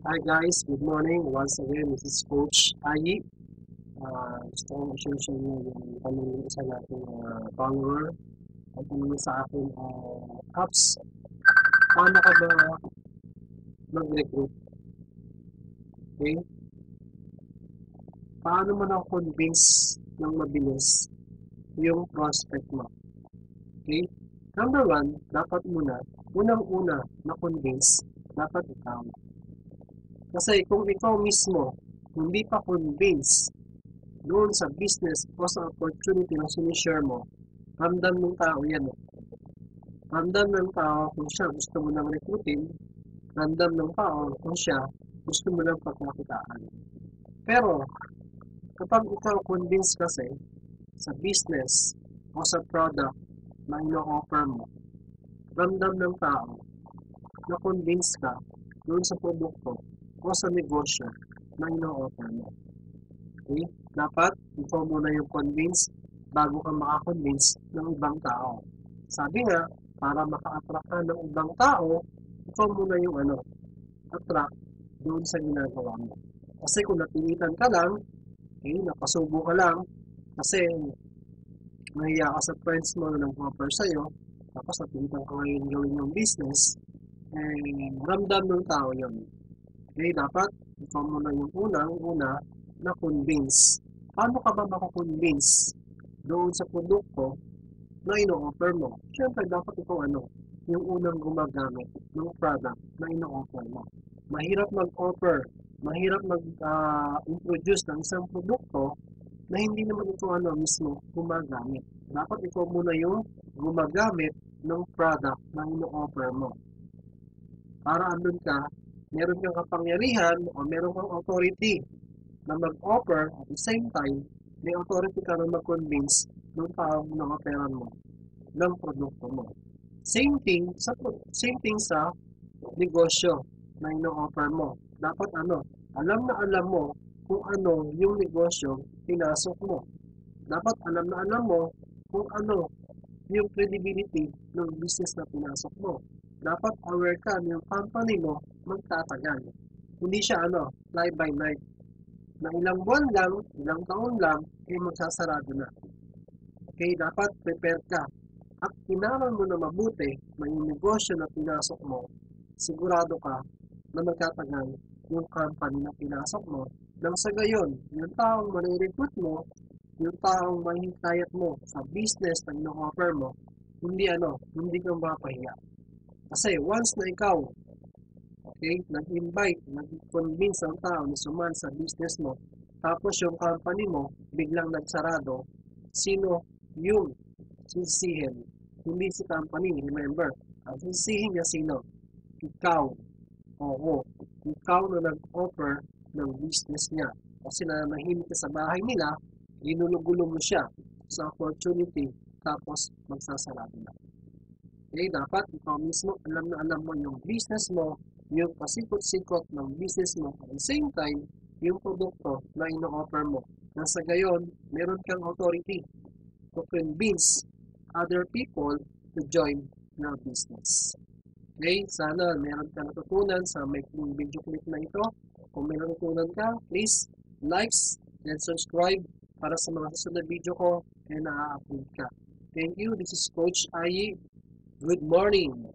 Hi guys, good morning. Once again, this is Coach Ayi. Gusto kong i-share sa inyo yung tanong ng isa nating follower. Ang tanong sa akin, Apps, paano ka ba mag-recruit? Okay? Paano mo na-convince ng mabilis yung prospect mo? Okay? Number one, dapat unang-una na-convince, dapat ikaw. Kasi kung ikaw mismo hindi pa convince doon sa business o sa opportunity na sinishare mo, ramdam ng tao yan. Ramdam ng tao kung siya gusto mo nang recruitin, ramdam ng tao kung siya gusto mo nang pagkakitaan. Pero, kapag ikaw convince kasi sa business o sa product na ino-offer mo, ramdam ng tao na convince ka doon sa produkto o sa negosyo na ino-offer mo. Okay? Dapat ikaw muna yung convince bago ka makakonvince ng ibang tao. Sabi nga, para maka-attract ka ng ibang tao, ikaw muna yung attract doon sa ginagawa mo. Kasi kung napilitan ka lang, napasubo ka lang, kasi mahiya ka sa friends mo na nag-offer sa'yo, tapos napilitan ka ngayon gawin yung business, ramdam ng tao yun. Okay, dapat ikaw muna yung unang-una na convince. Paano ka ba makakonvince doon sa produkto na ino-offer mo? Siyempre, dapat ikaw yung unang gumagamit ng product na ino-offer mo. Mahirap mag-offer, mahirap mag-introduce ng isang produkto na hindi naman ikaw mismo gumagamit. Dapat ikaw muna yung gumagamit ng product na ino-offer mo. Para andun ka, meron kang kapangyarihan o meron kang authority na mag-offer at the same time, may authority ka na mag-convince ng taong na-offeran mo ng produkto mo. Same thing sa negosyo na ino-offer mo. Dapat alam na alam mo kung ano yung negosyo pinasok mo. Dapat alam na alam mo kung ano yung credibility ng business na pinasok mo. Dapat aware ka na yung company mo magtatagal. Hindi siya fly by night. Na ilang buwan lang, ilang taon lang, magsasarado na. Okay, dapat prepare ka. At kinaran mo na mabuti na yung negosyo na pinasok mo, sigurado ka na magtatagal yung company na pinasok mo. Nang sa gayon, yung taong marirecruit mo, yung taong mahihikayat mo sa business na ino-offer mo, hindi ka mapahiya. Kasi once na ikaw, nag-invite, nag-convince ang tao na suman sa business mo, tapos yung company mo biglang nagsarado, sino yung sisihin? Hindi si company, remember. Ang sisihin niya sino? Ikaw. Oo, ikaw na nag-offer ng business niya. Kasi nanahimik ka sa bahay nila, ginulo-gulo mo siya sa opportunity, tapos magsasarado na. Okay, dapat ikaw mismo alam na alam mo yung business mo, yung pasikot-sikot ng business mo, at the same time, yung produkto na ino-offer mo. Nasa gayon, meron kang authority to convince other people to join your business. Okay, sana meron ka natutunan sa maikling video clip na ito. Kung may natutunan ka, please likes and subscribe para sa mga susunod na video ko na na-upload ka. Thank you. This is Coach Ayi. Good morning.